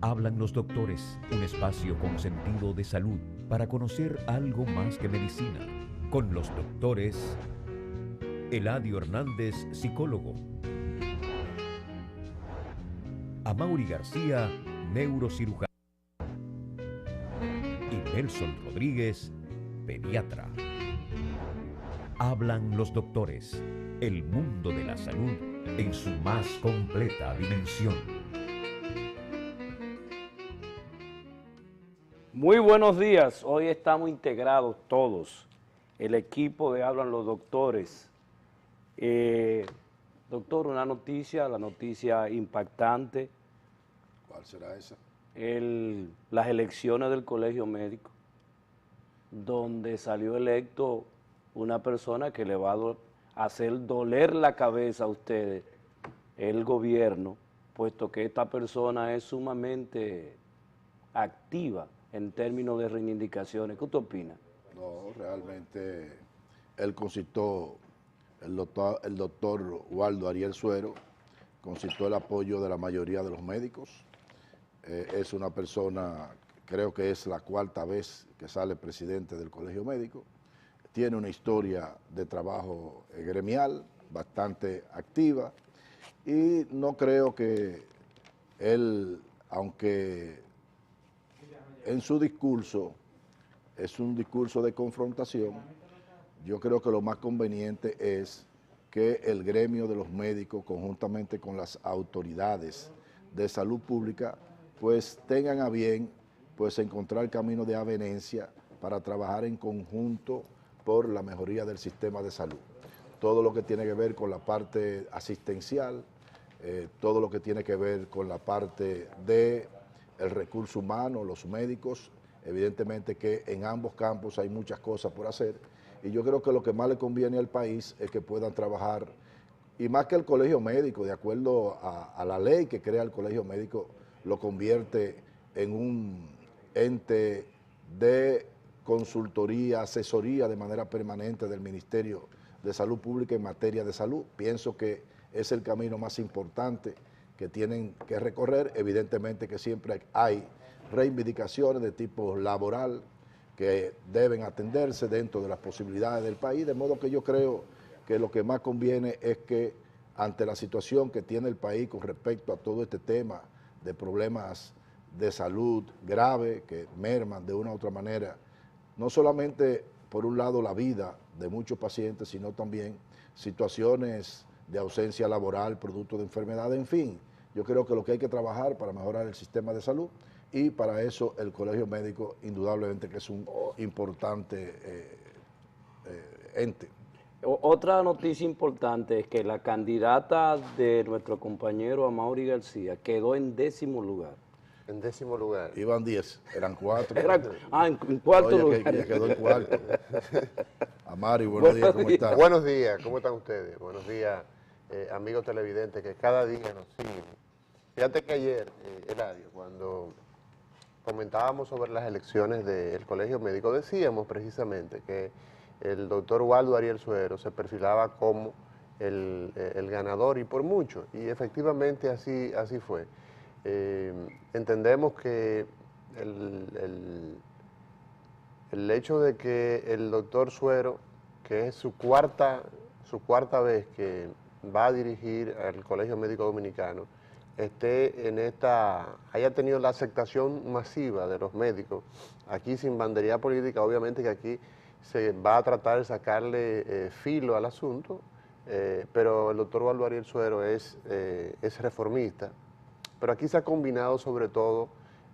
Hablan los doctores, un espacio con sentido de salud para conocer algo más que medicina. Con los doctores Eladio Hernández, psicólogo. Amaury García, neurocirujano. Y Nelson Rodríguez, pediatra. Hablan los doctores, el mundo de la salud en su más completa dimensión. Muy buenos días, hoy estamos integrados todos, el equipo de Hablan los Doctores. Doctor, una noticia, la noticia impactante. ¿Cuál será esa? Las elecciones del Colegio Médico, donde salió electo una persona que le va a hacer doler la cabeza a ustedes, el gobierno, puesto que esta persona es sumamente activa en términos de reivindicaciones. ¿Qué usted opina? No, realmente él concitó, el doctor Waldo Ariel Suero, concitó el apoyo de la mayoría de los médicos. Es una persona, creo que es la cuarta vez que sale presidente del Colegio Médico. Tiene una historia de trabajo gremial bastante activa y no creo que él, aunque en su discurso es un discurso de confrontación, yo creo que lo más conveniente es que el gremio de los médicos, conjuntamente con las autoridades de salud pública, pues tengan a bien pues encontrar caminos de avenencia para trabajar en conjunto por la mejoría del sistema de salud. Todo lo que tiene que ver con la parte asistencial, todo lo que tiene que ver con la parte de el recurso humano, los médicos, evidentemente que en ambos campos hay muchas cosas por hacer y yo creo que lo que más le conviene al país es que puedan trabajar, y más que el colegio médico, de acuerdo a la ley que crea el colegio médico, lo convierte en un ente de consultoría, asesoría de manera permanente del Ministerio de Salud Pública en materia de salud. Pienso que es el camino más importante que tienen que recorrer. Evidentemente que siempre hay reivindicaciones de tipo laboral que deben atenderse dentro de las posibilidades del país, de modo que yo creo que lo que más conviene es que ante la situación que tiene el país con respecto a todo este tema de problemas de salud grave que merman de una u otra manera, no solamente por un lado la vida de muchos pacientes, sino también situaciones de ausencia laboral, producto de enfermedad, en fin. Yo creo que lo que hay que trabajar para mejorar el sistema de salud, y para eso el Colegio Médico indudablemente que es un importante ente. Otra noticia importante es que la candidata de nuestro compañero Amaury García quedó en 10º lugar. En 10º lugar. Iban 10, eran 4. En cuarto lugar. Que quedó en cuarto. Amaury, buenos días, ¿cómo estás? Buenos días, ¿cómo están ustedes? Buenos días, amigos televidentes que cada día nos siguen. Fíjate que ayer, Eladio, cuando comentábamos sobre las elecciones del Colegio Médico, decíamos precisamente que el doctor Waldo Ariel Suero se perfilaba como el ganador y por mucho, y efectivamente así fue. Entendemos que el hecho de que el doctor Suero, que es su cuarta vez que va a dirigir al Colegio Médico Dominicano, haya tenido la aceptación masiva de los médicos, aquí sin bandería política, obviamente que aquí se va a tratar de sacarle filo al asunto, pero el doctor Waldo Ariel Suero es reformista, pero aquí se ha combinado sobre todo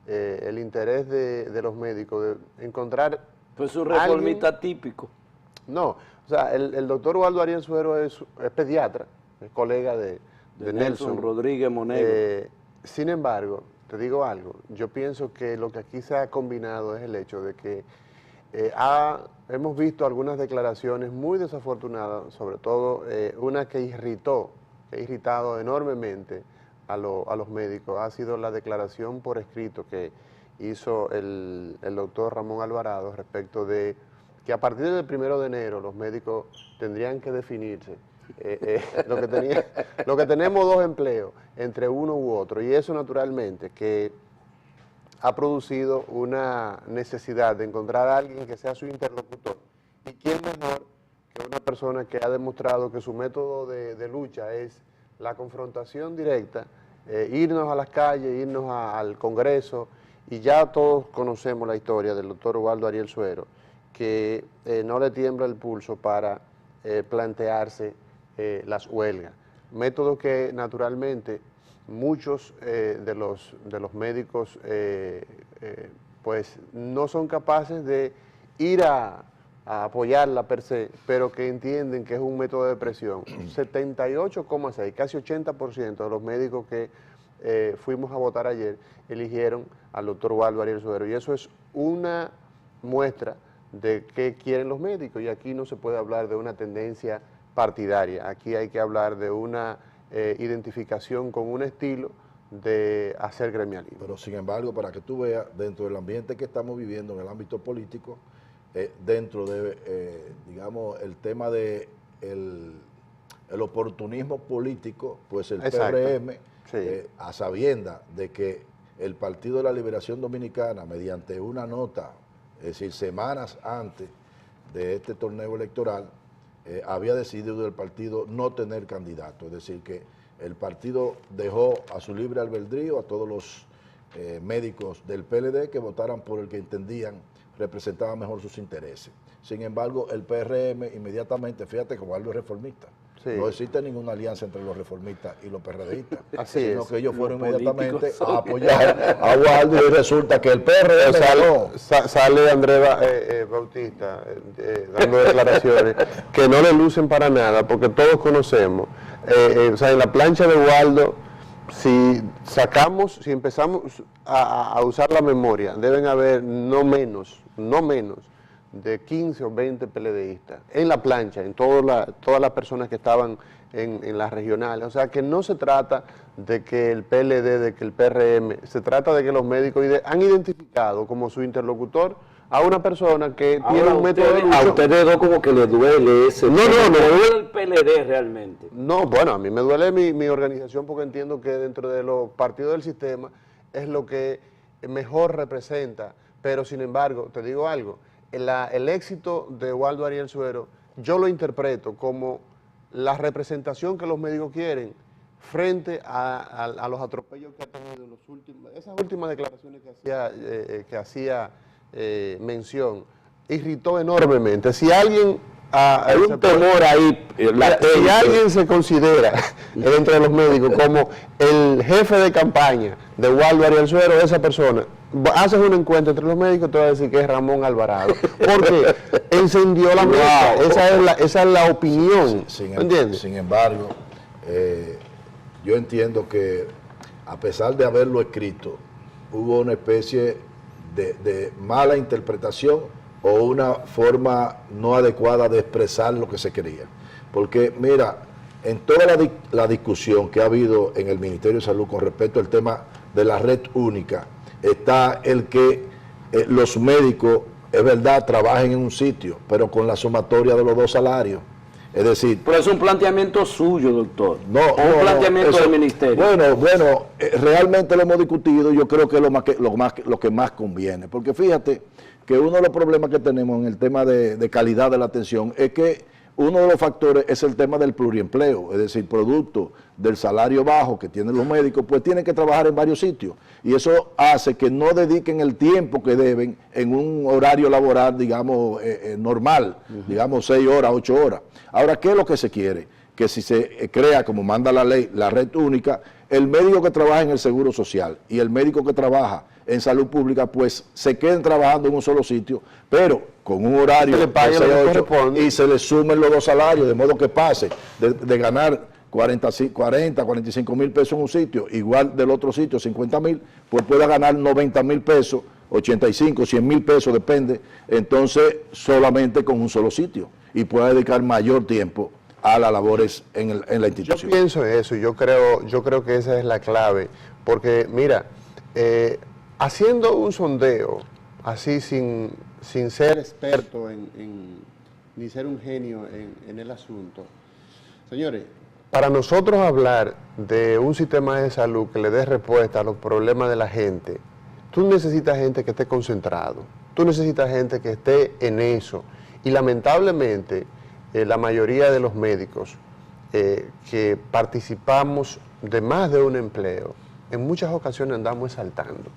el interés de los médicos de encontrar... Pues un reformista típico. No, o sea, el doctor Waldo Ariel Suero es pediatra, es colega de Nelson Rodríguez Monegro. Sin embargo, te digo algo, yo pienso que lo que aquí se ha combinado es el hecho de que hemos visto algunas declaraciones muy desafortunadas, sobre todo una que ha irritado enormemente a los médicos, ha sido la declaración por escrito que hizo el doctor Ramón Alvarado respecto de que a partir del 1 de enero los médicos tendrían que definirse. Lo que tenemos dos empleos entre uno u otro, y eso naturalmente que ha producido una necesidad de encontrar a alguien que sea su interlocutor. ¿Y quién mejor que una persona que ha demostrado que su método de lucha es la confrontación directa, irnos a las calles, irnos al Congreso? Y ya todos conocemos la historia del doctor Waldo Ariel Suero, que no le tiembla el pulso para plantearse las huelgas. Método que naturalmente muchos de los médicos pues no son capaces de ir a apoyarla per se, pero que entienden que es un método de presión. 78,6, casi 80% de los médicos que fuimos a votar ayer eligieron al doctor Waldo Ariel Suero, y eso es una muestra de qué quieren los médicos, y aquí no se puede hablar de una tendencia partidaria, aquí hay que hablar de una identificación con un estilo de hacer gremialismo. Pero sin embargo, para que tú veas, dentro del ambiente que estamos viviendo en el ámbito político, dentro de, digamos, el tema de el oportunismo político, pues el Exacto. PRM, Sí. a sabiendas de que el Partido de la Liberación Dominicana, mediante una nota, es decir, semanas antes de este torneo electoral, había decidido el partido no tener candidato, es decir, que el partido dejó a su libre albedrío a todos los médicos del PLD que votaran por el que entendían representaba mejor sus intereses. Sin embargo, el PRM inmediatamente, fíjate como algo reformista, sí. No existe ninguna alianza entre los reformistas y los PRDistas, sino que ellos fueron inmediatamente a apoyar a Waldo, y resulta que el PRM sale Andrés Bautista dando declaraciones que no le lucen para nada, porque todos conocemos, o sea, en la plancha de Waldo, si empezamos a usar la memoria, deben haber no menos de 15 o 20 PLDistas en la plancha, en todas las personas que estaban en las regionales. O sea, que no se trata de que el PLD, de que el PRM, se trata de que los médicos han identificado como su interlocutor a una persona que tiene un método de lucha. A ustedes dos como que les duele ese. No duele el PLD realmente. No, bueno, a mí me duele mi organización, porque entiendo que dentro de los partidos del sistema es lo que mejor representa, pero sin embargo, te digo algo, el éxito de Waldo Ariel Suero, yo lo interpreto como la representación que los médicos quieren frente a los atropellos que ha tenido en esas últimas declaraciones que hacía mención, irritó enormemente. Si alguien hay un temor ahí, si alguien se considera dentro de los médicos como el jefe de campaña de Waldo Ariel Suero, esa persona, haces un encuentro entre los médicos, te va a decir que es Ramón Alvarado, porque encendió la mesa. Esa es la opinión, ¿entiendes? Sin embargo, yo entiendo que a pesar de haberlo escrito, hubo una especie de mala interpretación o una forma no adecuada de expresar lo que se quería. Porque mira, en toda la discusión que ha habido en el Ministerio de Salud con respecto al tema de la red única, está el que los médicos, es verdad, trabajen en un sitio, pero con la sumatoria de los dos salarios. Es decir... Pero es un planteamiento suyo, doctor. No, un planteamiento del ministerio. Bueno, realmente lo hemos discutido, y yo creo que es lo que más conviene. Porque fíjate que uno de los problemas que tenemos en el tema de calidad de la atención es que uno de los factores es el tema del pluriempleo, es decir, producto del salario bajo que tienen los médicos, pues tienen que trabajar en varios sitios. Y eso hace que no dediquen el tiempo que deben en un horario laboral, digamos, normal, digamos 6 horas, 8 horas. Ahora, ¿qué es lo que se quiere? Que si se crea, como manda la ley, la red única, el médico que trabaja en el Seguro Social y el médico que trabaja en salud pública, pues se queden trabajando en un solo sitio, pero con un horario de 6 a 8, y se le sumen los dos salarios, de modo que pase de ganar 45 mil pesos en un sitio, igual del otro sitio 50 mil, pues pueda ganar 90 mil pesos, 85, 100 mil pesos, depende, entonces solamente con un solo sitio, y pueda dedicar mayor tiempo a las labores en la institución. Yo pienso eso, yo creo que esa es la clave, porque mira, haciendo un sondeo, así sin ser experto ni ser un genio en el asunto, señores, para nosotros hablar de un sistema de salud que le dé respuesta a los problemas de la gente, tú necesitas gente que esté concentrado, tú necesitas gente que esté en eso. Y lamentablemente, la mayoría de los médicos que participamos de más de un empleo, en muchas ocasiones andamos saltando.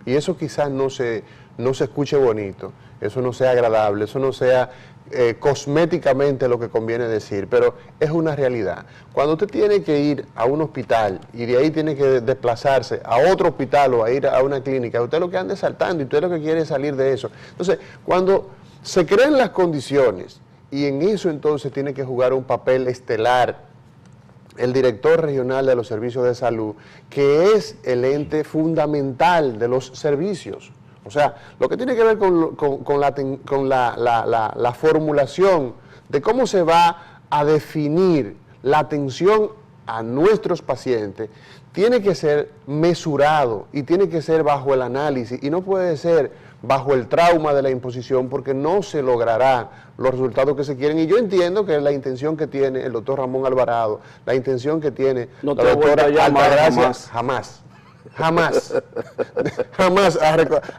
Y eso quizás no se escuche bonito, eso no sea agradable, eso no sea cosméticamente lo que conviene decir, pero es una realidad. Cuando usted tiene que ir a un hospital y de ahí tiene que desplazarse a otro hospital o a ir a una clínica, usted lo que anda es saltando y usted lo que quiere es salir de eso. Entonces, cuando se crean las condiciones y en eso entonces tiene que jugar un papel estelar el director regional de los servicios de salud, que es el ente fundamental de los servicios. O sea, lo que tiene que ver con la formulación de cómo se va a definir la atención a nuestros pacientes, tiene que ser mesurado y tiene que ser bajo el análisis y no puede ser bajo el trauma de la imposición, porque no se logrará los resultados que se quieren. Y yo entiendo que la intención que tiene el doctor Ramón Alvarado, la intención que tiene la doctora Altagracia, jamás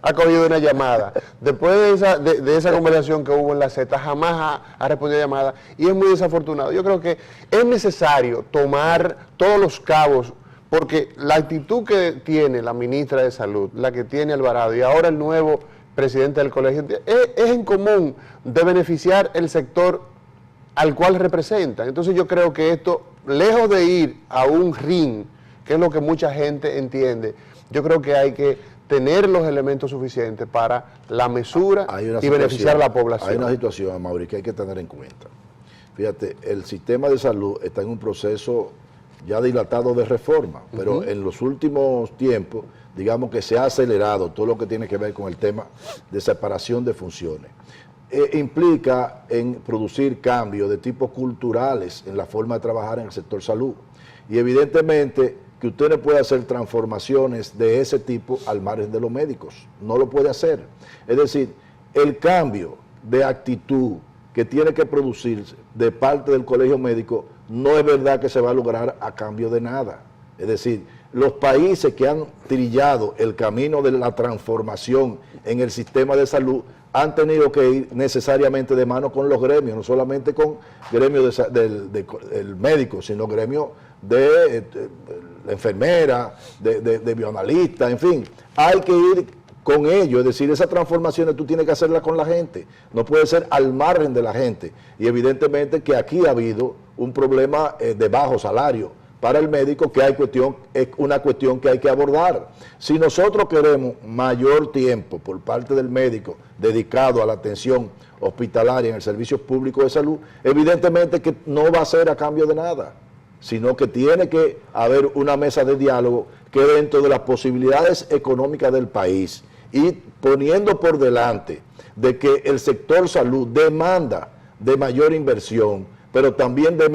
ha cogido una llamada. Después de esa conversación que hubo en la Z, jamás ha respondido a llamada, y es muy desafortunado. Yo creo que es necesario tomar todos los cabos, porque la actitud que tiene la ministra de Salud, la que tiene Alvarado y ahora el nuevo presidente del colegio, es en común de beneficiar el sector al cual representan. Entonces yo creo que esto, lejos de ir a un ring, que es lo que mucha gente entiende, yo creo que hay que tener los elementos suficientes para la mesura y beneficiar a la población. Hay una situación, Mauri, que hay que tener en cuenta. Fíjate, el sistema de salud está en un proceso ya dilatado de reforma, pero en los últimos tiempos, digamos que se ha acelerado todo lo que tiene que ver con el tema de separación de funciones. Implica en producir cambios de tipo culturales en la forma de trabajar en el sector salud. Y evidentemente que usted no puede hacer transformaciones de ese tipo al margen de los médicos, no lo puede hacer. Es decir, el cambio de actitud que tiene que producirse de parte del colegio médico no es verdad que se va a lograr a cambio de nada. Es decir, los países que han trillado el camino de la transformación en el sistema de salud han tenido que ir necesariamente de mano con los gremios, no solamente con gremios del médico, sino gremios de la enfermera, de bioanalista, en fin. Hay que ir con ellos, es decir, esas transformaciones tú tienes que hacerlas con la gente, no puede ser al margen de la gente. Y evidentemente que aquí ha habido un problema de bajo salario para el médico, que es una cuestión que hay que abordar. Si nosotros queremos mayor tiempo por parte del médico dedicado a la atención hospitalaria en el servicio público de salud, evidentemente que no va a ser a cambio de nada, sino que tiene que haber una mesa de diálogo que dentro de las posibilidades económicas del país y poniendo por delante de que el sector salud demanda de mayor inversión, pero también de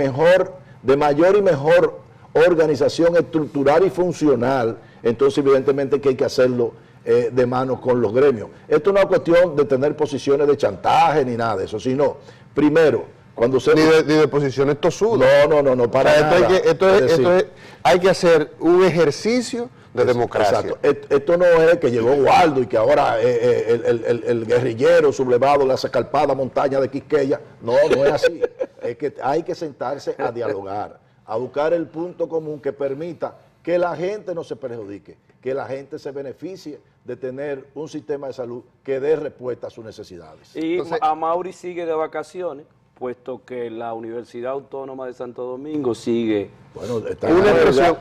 mayor y mejor organización estructural y funcional, entonces evidentemente que hay que hacerlo de mano con los gremios. Esto no es una cuestión de tener posiciones de chantaje ni nada de eso, sino, primero, cuando se... Ni de posiciones tosudas. No, para nada. Hay que hacer un ejercicio de democracia. Exacto. Esto no es que llegó Waldo y que ahora el guerrillero sublevado le hace escarpada montaña de Quisqueya. No es así. Es que hay que sentarse a dialogar, a buscar el punto común que permita que la gente no se perjudique, que la gente se beneficie de tener un sistema de salud que dé respuesta a sus necesidades. Y entonces, Amaury sigue de vacaciones, puesto que la Universidad Autónoma de Santo Domingo sigue... Bueno,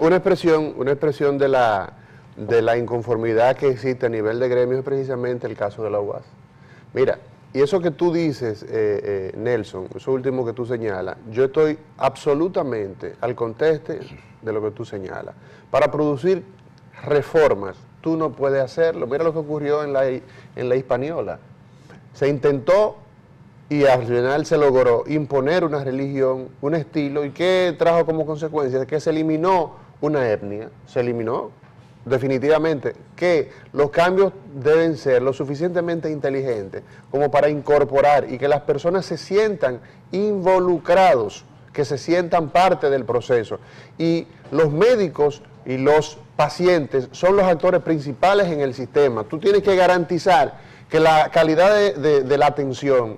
una expresión de la inconformidad que existe a nivel de gremios es precisamente el caso de la UAS. Mira, y eso que tú dices, Nelson, eso último que tú señalas, yo estoy absolutamente al conteste de lo que tú señalas. Para producir reformas, tú no puedes hacerlo. Mira lo que ocurrió en la Hispaniola. Se intentó y al final se logró imponer una religión, un estilo, y ¿qué trajo como consecuencia? Que se eliminó una etnia, se eliminó definitivamente, que los cambios deben ser lo suficientemente inteligentes como para incorporar y que las personas se sientan involucrados, que se sientan parte del proceso. Y los médicos y los pacientes son los actores principales en el sistema. Tú tienes que garantizar que la calidad de la atención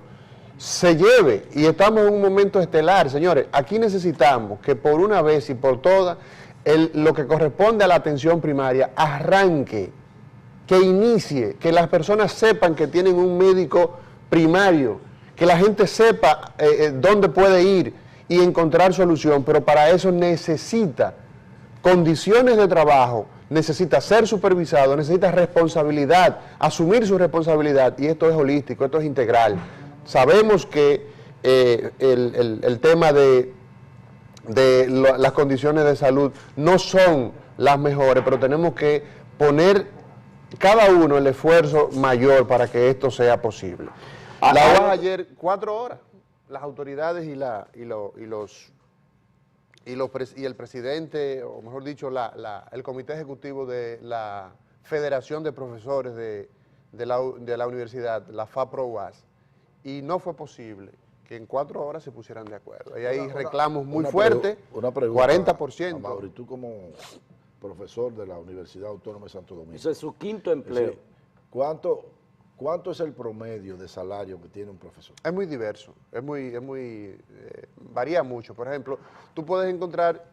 se lleve, y estamos en un momento estelar, señores. Aquí necesitamos que por una vez y por todas, lo que corresponde a la atención primaria arranque, que inicie, que las personas sepan que tienen un médico primario, que la gente sepa dónde puede ir y encontrar solución, pero para eso necesita condiciones de trabajo, necesita ser supervisado, necesita responsabilidad, asumir su responsabilidad, y esto es holístico, esto es integral. Sabemos que el tema de las condiciones de salud no son las mejores, pero tenemos que poner cada uno el esfuerzo mayor para que esto sea posible. La UAS ayer 4 horas, las autoridades y el presidente, o mejor dicho, el comité ejecutivo de la Federación de Profesores de la universidad, la FAPRO-UAS, y no fue posible que en 4 horas se pusieran de acuerdo. Y hay reclamos muy fuertes, una pregunta, 40%. Mauro, y tú como profesor de la Universidad Autónoma de Santo Domingo. Ese es su 5º empleo. Sí. ¿Cuánto es el promedio de salario que tiene un profesor? Es muy diverso, varía mucho. Por ejemplo, tú puedes encontrar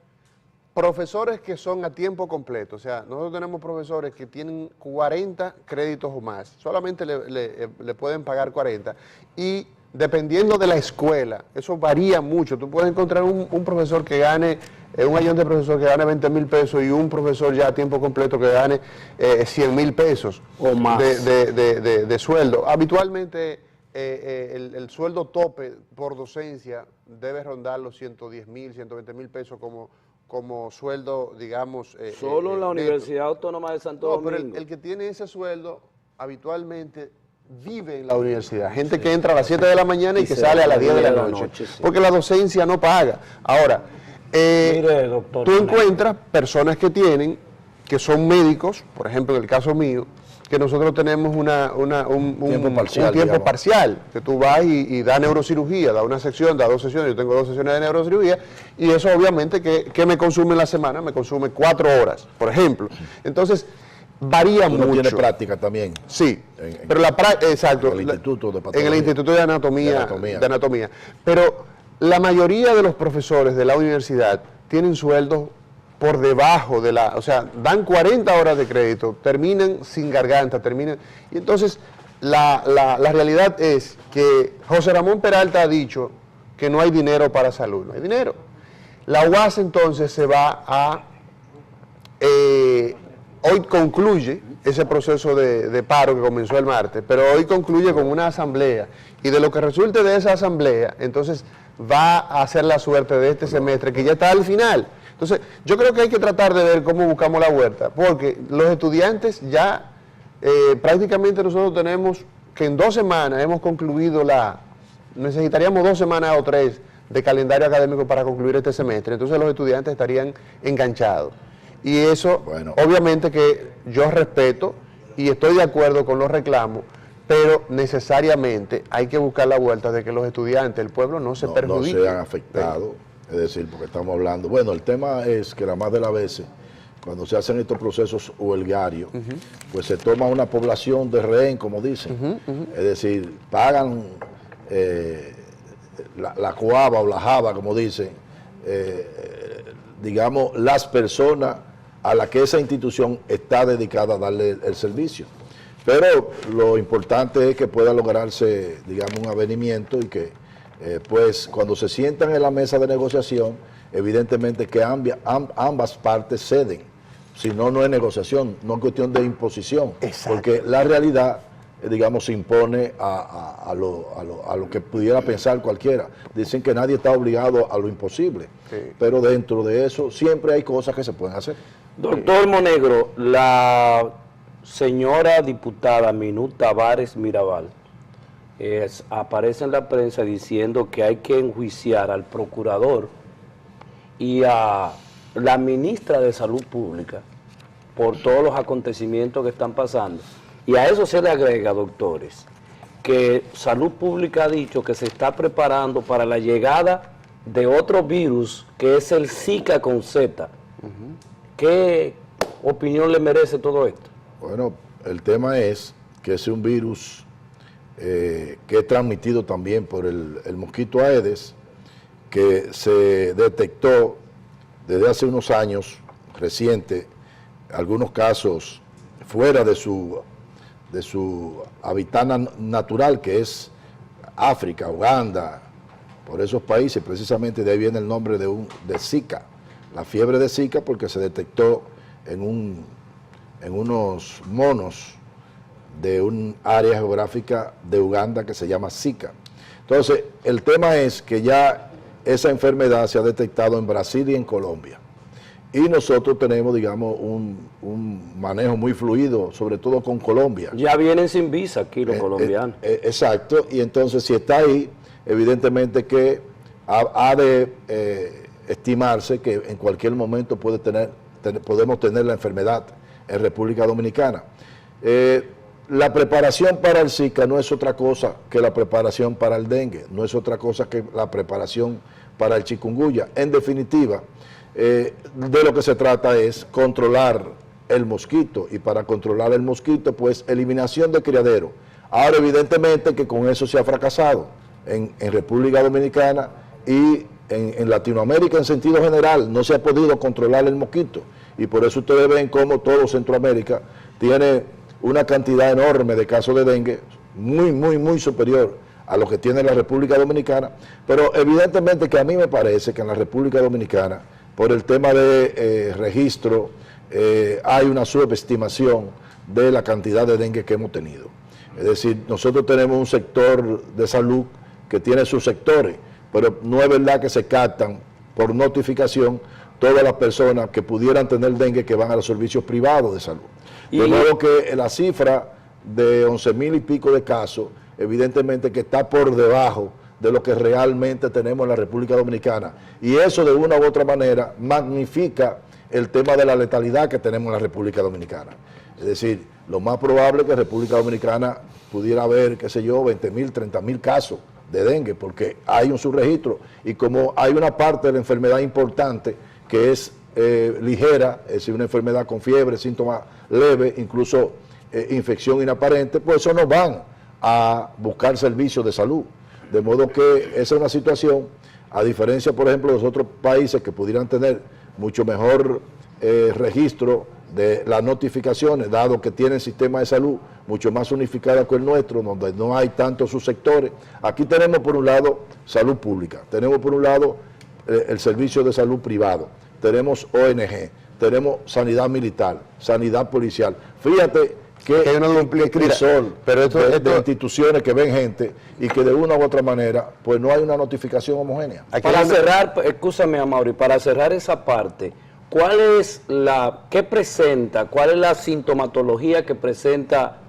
profesores que son a tiempo completo. O sea, nosotros tenemos profesores que tienen 40 créditos o más. Solamente le pueden pagar 40. Y dependiendo de la escuela, eso varía mucho. Tú puedes encontrar un profesor que gane, un ayudante de profesor que gane 20,000 pesos y un profesor ya a tiempo completo que gane 100,000 pesos o más de sueldo. Habitualmente el sueldo tope por docencia debe rondar los 110,000, 120,000 pesos como sueldo, digamos. Solo en la Universidad Autónoma de Santo Domingo. Pero el que tiene ese sueldo habitualmente vive en la universidad. Gente que entra a las 7 de la mañana y que sale a las 10 de la noche. Sí. Porque la docencia no paga. Ahora, mire, doctor, tú encuentras personas que son médicos, por ejemplo, en el caso mío, que nosotros tenemos un tiempo parcial, que tú vas y da neurocirugía, da una sección, da 2 sesiones, yo tengo 2 sesiones de neurocirugía, y eso obviamente que me consume en la semana, me consume 4 horas, por ejemplo. Entonces, varía mucho. Tiene práctica también. Sí, pero exacto. En el Instituto de Patología. En el Instituto de Anatomía. Pero la mayoría de los profesores de la universidad tienen sueldos por debajo de o sea, dan 40 horas de crédito, terminan sin garganta, y entonces la realidad es que José Ramón Peralta ha dicho que no hay dinero para salud, no hay dinero. La UAS entonces se va a, hoy concluye ese proceso de paro que comenzó el martes, pero hoy concluye con una asamblea, y de lo que resulte de esa asamblea, entonces va a ser la suerte de este semestre, que ya está al final. Entonces, yo creo que hay que tratar de ver cómo buscamos la vuelta, porque los estudiantes ya prácticamente nosotros tenemos que en 2 semanas hemos concluido necesitaríamos 2 semanas o 3 de calendario académico para concluir este semestre, entonces los estudiantes estarían enganchados. Y eso, bueno, obviamente que yo respeto y estoy de acuerdo con los reclamos, pero necesariamente hay que buscar la vuelta de que los estudiantes, el pueblo no se perjudique. No sean afectados. Es decir, porque estamos hablando, bueno, el tema es que la más de las veces, cuando se hacen estos procesos huelgarios, pues se toma una población de rehén, como dicen. Es decir, pagan la coaba o la java, como dicen, digamos, las personas a las que esa institución está dedicada a darle el servicio. Pero lo importante es que pueda lograrse, digamos, un avenimiento y que pues cuando se sientan en la mesa de negociación, evidentemente que ambas partes ceden, si no, no es negociación, no es cuestión de imposición. Exacto. Porque la realidad, digamos, se impone a lo que pudiera pensar cualquiera. Dicen que nadie está obligado a lo imposible, sí, pero dentro de eso siempre hay cosas que se pueden hacer. Doctor Monegro, la señora diputada Minú Tavares Mirabal aparece en la prensa diciendo que hay que enjuiciar al procurador y a la ministra de Salud Pública por todos los acontecimientos que están pasando. Y a eso se le agrega, doctores, que Salud Pública ha dicho que se está preparando para la llegada de otro virus que es el Zika con Z. ¿Qué opinión le merece todo esto? Bueno, el tema es que es un virus que es transmitido también por el mosquito Aedes, que se detectó desde hace unos años reciente, algunos casos fuera de su hábitat natural, que es África, Uganda, por esos países. Precisamente de ahí viene el nombre de Zika, la fiebre de Zika, porque se detectó en unos monos de un área geográfica de Uganda que se llama Zika. Entonces, el tema es que ya esa enfermedad se ha detectado en Brasil y en Colombia. Y nosotros tenemos, digamos, un manejo muy fluido, sobre todo con Colombia. Ya vienen sin visa aquí los colombianos. Exacto, y entonces si está ahí, evidentemente que ha de estimarse que en cualquier momento podemos tener la enfermedad en República Dominicana. La preparación para el Zika no es otra cosa que la preparación para el dengue, no es otra cosa que la preparación para el chikungunya. En definitiva, de lo que se trata es controlar el mosquito, y para controlar el mosquito, pues eliminación de criadero. Ahora, evidentemente que con eso se ha fracasado en República Dominicana y en Latinoamérica en sentido general. No se ha podido controlar el mosquito, y por eso ustedes ven cómo todo Centroamérica tiene una cantidad enorme de casos de dengue, muy superior a lo que tiene la República Dominicana. Pero evidentemente que a mí me parece que en la República Dominicana, por el tema de registro, hay una subestimación de la cantidad de dengue que hemos tenido. Es decir, nosotros tenemos un sector de salud que tiene sus sectores, pero no es verdad que se captan por notificación todas las personas que pudieran tener dengue que van a los servicios privados de salud. De modo que la cifra de 11,000 y pico de casos, evidentemente que está por debajo de lo que realmente tenemos en la República Dominicana. Y eso de una u otra manera magnifica el tema de la letalidad que tenemos en la República Dominicana. Es decir, lo más probable es que en República Dominicana pudiera haber, qué sé yo, 20,000, 30,000 casos de dengue, porque hay un subregistro. Y como hay una parte de la enfermedad importante que es ligera, es decir, una enfermedad con fiebre, síntomas leves, incluso infección inaparente, pues eso nos van a buscar servicios de salud. De modo que esa es una situación, a diferencia, por ejemplo, de los otros países que pudieran tener mucho mejor registro de las notificaciones, dado que tienen sistema de salud mucho más unificado que el nuestro, donde no hay tantos subsectores. Aquí tenemos por un lado salud pública, tenemos por un lado el servicio de salud privado, tenemos ONG, tenemos sanidad militar, sanidad policial. Fíjate que hay una crisol de instituciones que ven gente y que de una u otra manera pues no hay una notificación homogénea. Para cerrar, escúchame, Amaury, para cerrar esa parte, ¿cuál es la sintomatología que presenta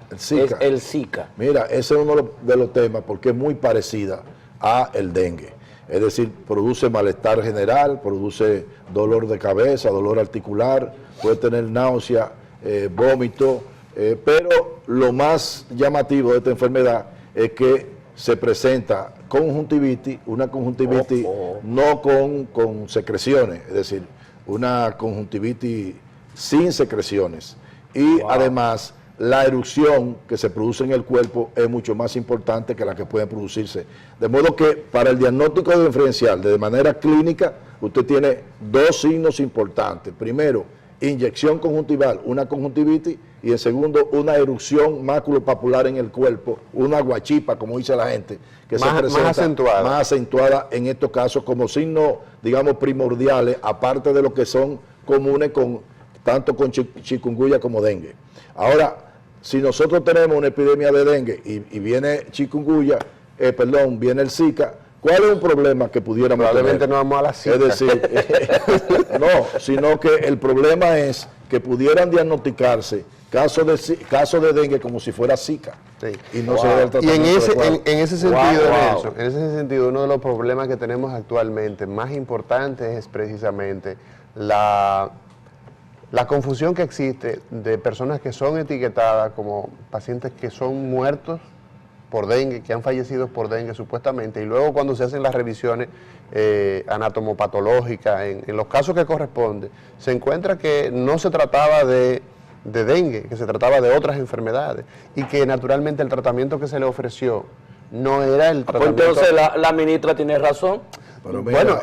el Zika? Mira, ese es uno de los temas porque es muy parecida a el dengue. Es decir, produce malestar general, produce dolor de cabeza, dolor articular, puede tener náusea, vómito, pero lo más llamativo de esta enfermedad es que se presenta conjuntivitis, una conjuntivitis no con secreciones, es decir, una conjuntivitis sin secreciones. Y además, la erupción que se produce en el cuerpo es mucho más importante que la que puede producirse. De modo que para el diagnóstico diferencial, de manera clínica, usted tiene dos signos importantes. Primero, inyección conjuntival, una conjuntivitis, y en segundo, una erupción maculopapular en el cuerpo, una guachipa, como dice la gente, que se presenta más acentuada en estos casos como signos, digamos, primordiales, aparte de lo que son comunes tanto con chikungunya como dengue. Ahora, si nosotros tenemos una epidemia de dengue y viene chikungunya, viene el Zika, ¿cuál es un problema que pudiéramos Probablemente tener? no vamos a la Zika. Es decir, no, sino que el problema es que pudieran diagnosticarse casos de dengue como si fuera Zika. Sí. Y no se da el tratamiento en ese sentido, Nelson, en ese sentido, uno de los problemas que tenemos actualmente más importantes es precisamente la confusión que existe de personas que son etiquetadas como pacientes que son muertos por dengue, que han fallecido por dengue supuestamente, y luego cuando se hacen las revisiones anatomopatológicas, en los casos que corresponde, se encuentra que no se trataba de dengue, que se trataba de otras enfermedades, y que naturalmente el tratamiento que se le ofreció no era el Pues tratamiento... entonces la ministra tiene razón. Pero mira, Bueno,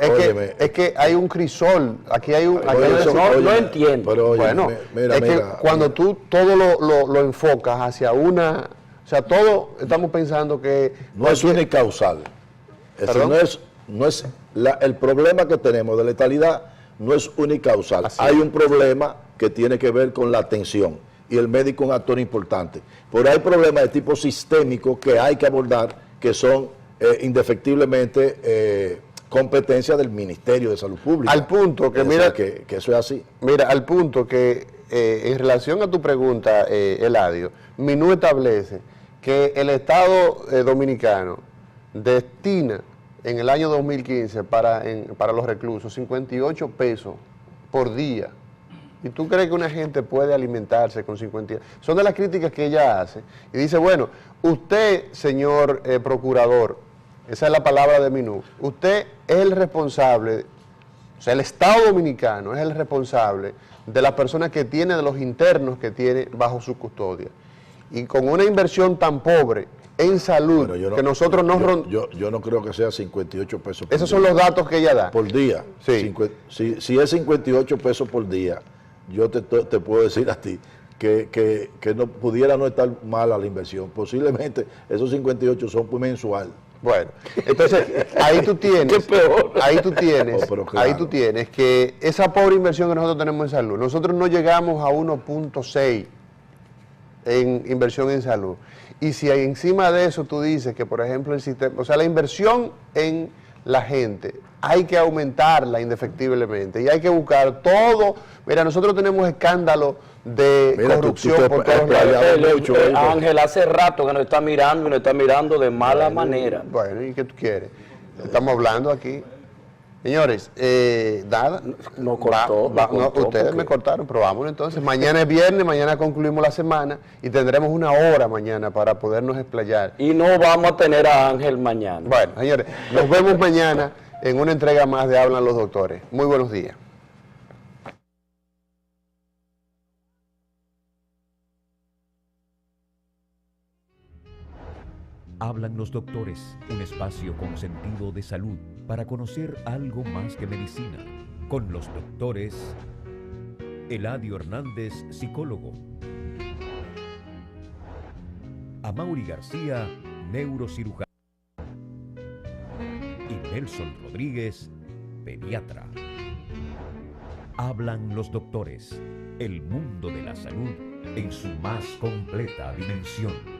es que hay un crisol, aquí hay un... aquí hay eso, una- no entiendo. Pero oye, bueno, mira, es que mira, cuando tú todo lo enfocas hacia una... O sea, todo estamos pensando que... no es unicausal. Es decir, ¿Perdón? no es el problema que tenemos de letalidad no es unicausal. Así Hay es. un problema que tiene que ver con la atención y el médico es un actor importante. Pero hay problemas de tipo sistémico que hay que abordar que son indefectiblemente competencia del Ministerio de Salud Pública. Al punto que, O sea, mira, que eso es así. Mira, al punto que en relación a tu pregunta, Eladio, Minú establece que el Estado dominicano destina en el año 2015 para los reclusos 58 pesos por día. ¿Y tú crees que una gente puede alimentarse con 50? Son de las críticas que ella hace. Y dice, bueno, usted, señor procurador, esa es la palabra de Minú, usted es el responsable, o sea, el Estado dominicano es el responsable de las personas que tiene, de los internos que tiene bajo su custodia. Y con una inversión tan pobre en salud, Pero que nosotros no... yo no creo que sea 58 pesos por Esos día. son los datos que ella da. Por día. Sí. Si es 58 pesos por día, yo te puedo decir a ti que no pudiera no estar mala la inversión. Posiblemente esos 58 son mensual. Bueno, entonces ahí tú tienes, Qué peor. ahí tú tienes, Oh, pero claro. ahí tú tienes que esa pobre inversión que nosotros tenemos en salud, nosotros no llegamos a 1.6 en inversión en salud. Y si encima de eso tú dices que, por ejemplo, el sistema, o sea, la inversión en la gente hay que aumentarla indefectiblemente y hay que buscar todo. Mira, nosotros tenemos escándalos de Mira, corrupción tú te por todos lados. explayabas mucho ahí, porque- Ángel hace rato que nos está mirando y nos está mirando de mala manera. Bueno, ¿y qué tú quieres? Estamos hablando aquí. Señores, nada. Nos cortó, nos No, cortó, ustedes porque- me cortaron, pero vámonos entonces. Mañana es viernes, mañana concluimos la semana y tendremos una hora mañana para podernos explayar. Y no vamos a tener a Ángel mañana. Bueno, señores, nos vemos mañana en una entrega más de Hablan los Doctores. Muy buenos días. Hablan los doctores, un espacio con sentido de salud para conocer algo más que medicina. Con los doctores Eladio Hernández, psicólogo. Amaury García, neurocirujano. Y Nelson Rodríguez, pediatra. Hablan los doctores, el mundo de la salud en su más completa dimensión.